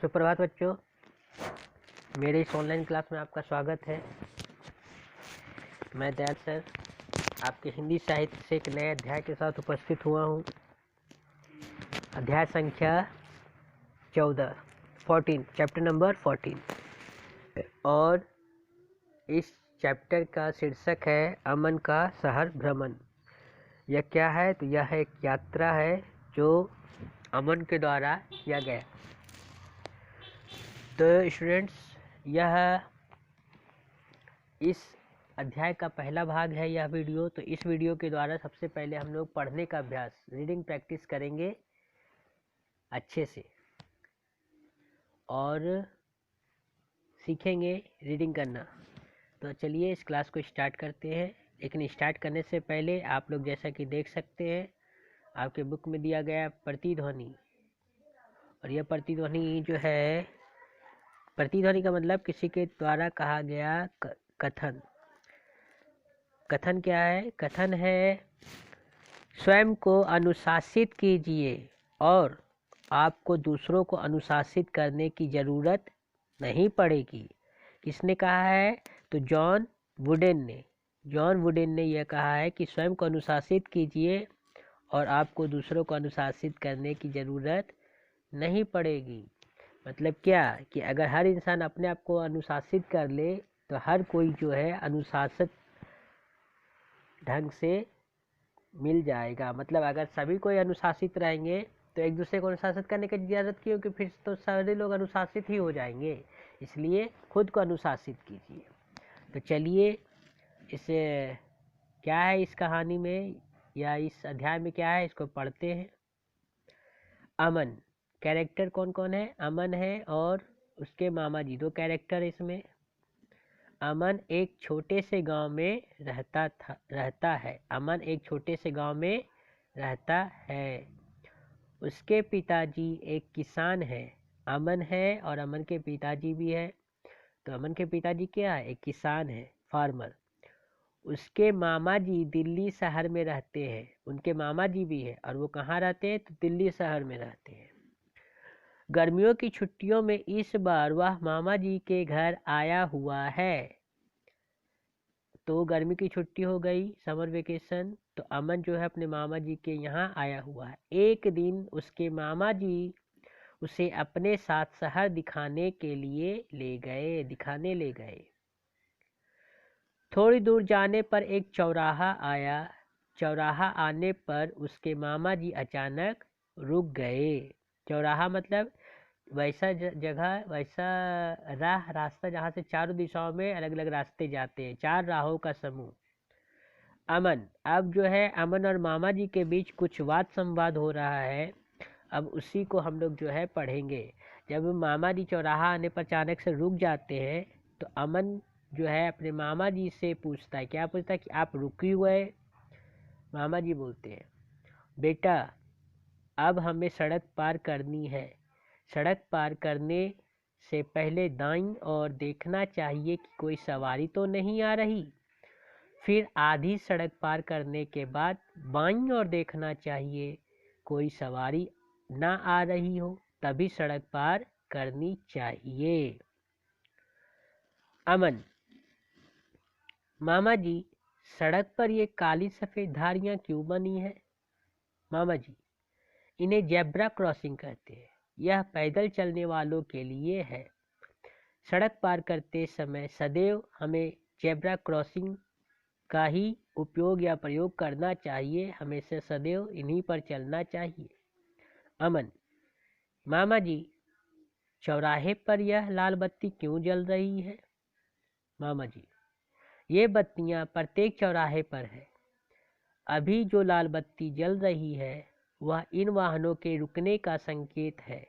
सुप्रभात बच्चों, मेरे इस ऑनलाइन क्लास में आपका स्वागत है। मैं दयाल सर आपके हिंदी साहित्य से एक नए अध्याय के साथ उपस्थित हुआ हूँ। अध्याय संख्या 14 चैप्टर नंबर 14 और इस चैप्टर का शीर्षक है अमन का शहर भ्रमण। यह क्या है? तो यह एक यात्रा है जो अमन के द्वारा किया गया। तो स्टूडेंट्स, यह इस अध्याय का पहला भाग है यह वीडियो। तो इस वीडियो के द्वारा सबसे पहले हम लोग पढ़ने का अभ्यास, रीडिंग प्रैक्टिस करेंगे अच्छे से और सीखेंगे रीडिंग करना। तो चलिए इस क्लास को स्टार्ट करते हैं। लेकिन स्टार्ट करने से पहले आप लोग जैसा कि देख सकते हैं, आपके बुक में दिया गया प्रतिध्वनि, और यह प्रतिध्वनि जो है, प्रतिध्वनि का मतलब किसी के द्वारा कहा गया कथन। कथन क्या है? कथन है स्वयं को अनुशासित कीजिए और आपको दूसरों को अनुशासित करने की ज़रूरत नहीं पड़ेगी। किसने कहा है? तो जॉन वुडेन ने यह कहा है कि स्वयं को अनुशासित कीजिए और आपको दूसरों को अनुशासित करने की ज़रूरत नहीं पड़ेगी। मतलब क्या कि अगर हर इंसान अपने आप को अनुशासित कर ले तो हर कोई जो है अनुशासित ढंग से मिल जाएगा। मतलब अगर सभी कोई अनुशासित रहेंगे तो एक दूसरे को अनुशासित करने की ज़रूरत क्यों, कि फिर तो सारे लोग अनुशासित ही हो जाएंगे। इसलिए खुद को अनुशासित कीजिए। तो चलिए इसे क्या है इस कहानी में या इस अध्याय में क्या है, इसको पढ़ते हैं। अमन, कैरेक्टर कौन कौन है? अमन है और उसके मामा जी, दो कैरेक्टर इसमें। अमन एक छोटे से गांव में रहता है। अमन एक छोटे से गांव में रहता है। उसके पिताजी एक किसान है। अमन है और अमन के पिताजी भी है। तो अमन के पिताजी क्या है? एक किसान है, फार्मर। उसके मामा जी दिल्ली शहर में रहते हैं। उनके मामा जी भी है और वो कहाँ रहते हैं? तो दिल्ली शहर में रहते हैं। गर्मियों की छुट्टियों में इस बार वह मामा जी के घर आया हुआ है। तो गर्मी की छुट्टी हो गई, समर वेकेशन, तो अमन जो है अपने मामा जी के यहाँ आया हुआ है। एक दिन उसके मामा जी उसे अपने साथ शहर दिखाने ले गए। थोड़ी दूर जाने पर एक चौराहा आया। चौराहा आने पर उसके मामा जी अचानक रुक गए। चौराहा मतलब वैसा जगह, वैसा रास्ता जहाँ से चारों दिशाओं में अलग अलग रास्ते जाते हैं, चार राहों का समूह। अमन, अब जो है अमन और मामा जी के बीच कुछ वाद संवाद हो रहा है। अब उसी को हम लोग जो है पढ़ेंगे। जब मामा जी चौराहा आने पर अचानक से रुक जाते हैं तो अमन जो है अपने मामा जी से पूछता है। क्या पूछता है? कि आप रुक क्यों गए? मामा जी बोलते हैं, बेटा अब हमें सड़क पार करनी है। सड़क पार करने से पहले दाईं ओर देखना चाहिए कि कोई सवारी तो नहीं आ रही। फिर आधी सड़क पार करने के बाद बाईं ओर देखना चाहिए, कोई सवारी ना आ रही हो, तभी सड़क पार करनी चाहिए। अमन, मामा जी सड़क पर ये काली सफ़ेद धारियाँ क्यों बनी है? मामा जी, इन्हें जेब्रा क्रॉसिंग कहते हैं। यह पैदल चलने वालों के लिए है। सड़क पार करते समय सदैव हमें जेब्रा क्रॉसिंग का ही उपयोग या प्रयोग करना चाहिए। हमेशा सदैव इन्हीं पर चलना चाहिए। अमन, मामा जी चौराहे पर यह लाल बत्ती क्यों जल रही है? मामा जी, ये बत्तियां प्रत्येक चौराहे पर है। अभी जो लाल बत्ती जल रही है वह इन वाहनों के रुकने का संकेत है।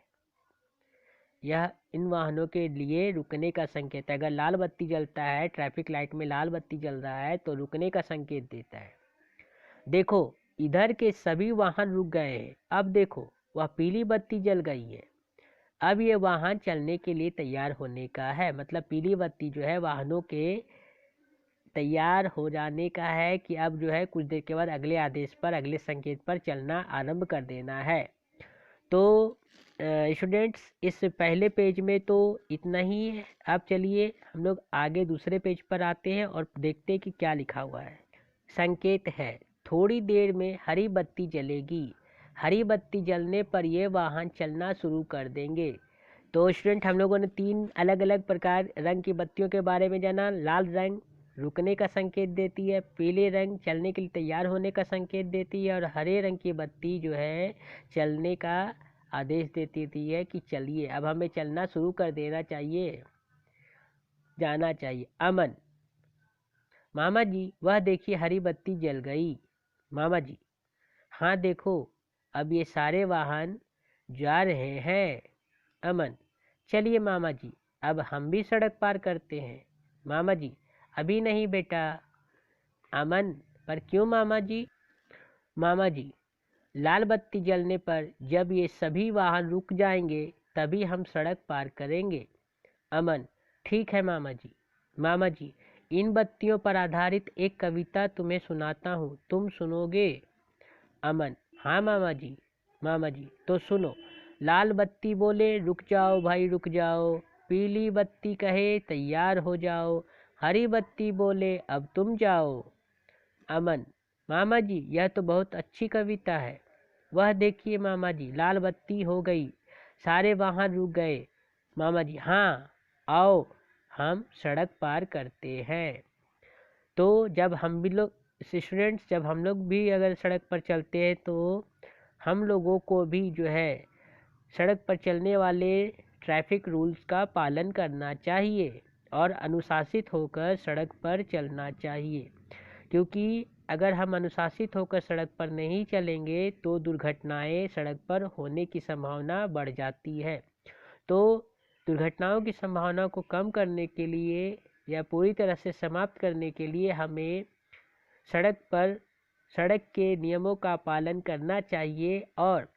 यह इन वाहनों के लिए रुकने का संकेत है। अगर लाल बत्ती जलता है, ट्रैफिक लाइट में लाल बत्ती जल रहा है तो रुकने का संकेत देता है। देखो इधर के सभी वाहन रुक गए हैं। अब देखो वह पीली बत्ती जल गई है। अब ये वाहन चलने के लिए तैयार होने का है। मतलब पीली बत्ती जो है वाहनों के तैयार हो जाने का है कि अब जो है कुछ देर के बाद अगले आदेश पर, अगले संकेत पर चलना आरंभ कर देना है। तो स्टूडेंट्स इस पहले पेज में तो इतना ही है। अब चलिए हम लोग आगे दूसरे पेज पर आते हैं और देखते हैं कि क्या लिखा हुआ है। संकेत है, थोड़ी देर में हरी बत्ती जलेगी, हरी बत्ती जलने पर ये वाहन चलना शुरू कर देंगे। तो स्टूडेंट हम लोगों ने 3 अलग अलग प्रकार रंग की बत्तियों के बारे में जाना। लाल रंग रुकने का संकेत देती है, पीले रंग चलने के लिए तैयार होने का संकेत देती है और हरे रंग की बत्ती जो है चलने का आदेश देती थी है कि चलिए अब हमें चलना शुरू कर देना चाहिए, जाना चाहिए। अमन, मामा जी वह देखिए हरी बत्ती जल गई। मामा जी, हाँ देखो अब ये सारे वाहन जा रहे हैं। अमन, चलिए मामा जी अब हम भी सड़क पार करते हैं। मामा जी, अभी नहीं बेटा। अमन, पर क्यों मामा जी? मामा जी, लाल बत्ती जलने पर जब ये सभी वाहन रुक जाएंगे तभी हम सड़क पार करेंगे। अमन, ठीक है मामा जी। मामा जी, इन बत्तियों पर आधारित एक कविता तुम्हें सुनाता हूँ, तुम सुनोगे? अमन, हाँ मामा जी। मामा जी, तो सुनो। लाल बत्ती बोले रुक जाओ भाई रुक जाओ, पीली बत्ती कहे तैयार हो जाओ, हरी बत्ती बोले अब तुम जाओ। अमन, मामा जी यह तो बहुत अच्छी कविता है। वह देखिए मामा जी लाल बत्ती हो गई, सारे वाहन रुक गए। मामा जी, हाँ आओ हम सड़क पार करते हैं। तो जब हम भी लोग स्टूडेंट्स, जब हम लोग भी अगर सड़क पर चलते हैं तो हम लोगों को भी जो है सड़क पर चलने वाले ट्रैफिक रूल्स का पालन करना चाहिए और अनुशासित होकर सड़क पर चलना चाहिए, क्योंकि अगर हम अनुशासित होकर सड़क पर नहीं चलेंगे तो दुर्घटनाएं सड़क पर होने की संभावना बढ़ जाती है। तो दुर्घटनाओं की संभावना को कम करने के लिए या पूरी तरह से समाप्त करने के लिए हमें सड़क के नियमों का पालन करना चाहिए। और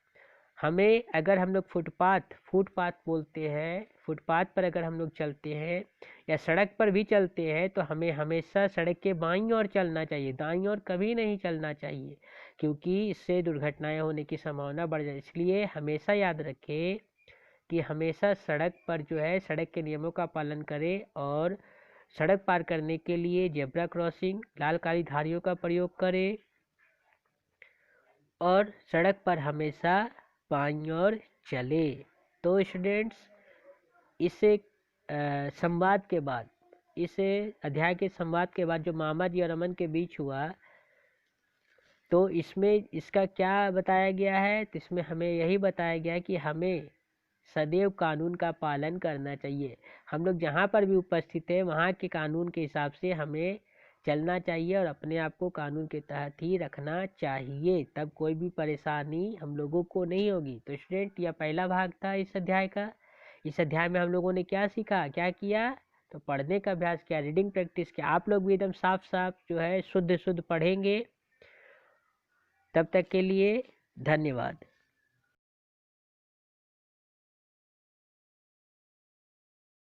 हमें अगर हम लोग फुटपाथ बोलते हैं, फुटपाथ पर अगर हम लोग चलते हैं या सड़क पर भी चलते हैं तो हमें हमेशा सड़क के बाईं ओर चलना चाहिए, दाईं ओर कभी नहीं चलना चाहिए, क्योंकि इससे दुर्घटनाएं होने की संभावना बढ़ जाए। इसलिए हमेशा याद रखें कि हमेशा सड़क पर जो है सड़क के नियमों का पालन करें और सड़क पार करने के लिए जेब्रा क्रॉसिंग लाल काली धारियों का प्रयोग करें और सड़क पर हमेशा बाईं ओर चले। तो स्टूडेंट्स इस संवाद के बाद, इस अध्याय के संवाद के बाद जो मामा जी और अमन के बीच हुआ, तो इसमें इसका क्या बताया गया है? तो इसमें हमें यही बताया गया है कि हमें सदैव कानून का पालन करना चाहिए। हम लोग जहाँ पर भी उपस्थित हैं वहाँ के कानून के हिसाब से हमें चलना चाहिए और अपने आप को कानून के तहत ही रखना चाहिए, तब कोई भी परेशानी हम लोगों को नहीं होगी। तो स्टूडेंट यह पहला भाग था इस अध्याय का। इस अध्याय में हम लोगों ने क्या सीखा, क्या किया? तो पढ़ने का अभ्यास किया, रीडिंग प्रैक्टिस किया। आप लोग भी एकदम साफ साफ जो है शुद्ध शुद्ध पढ़ेंगे। तब तक के लिए धन्यवाद।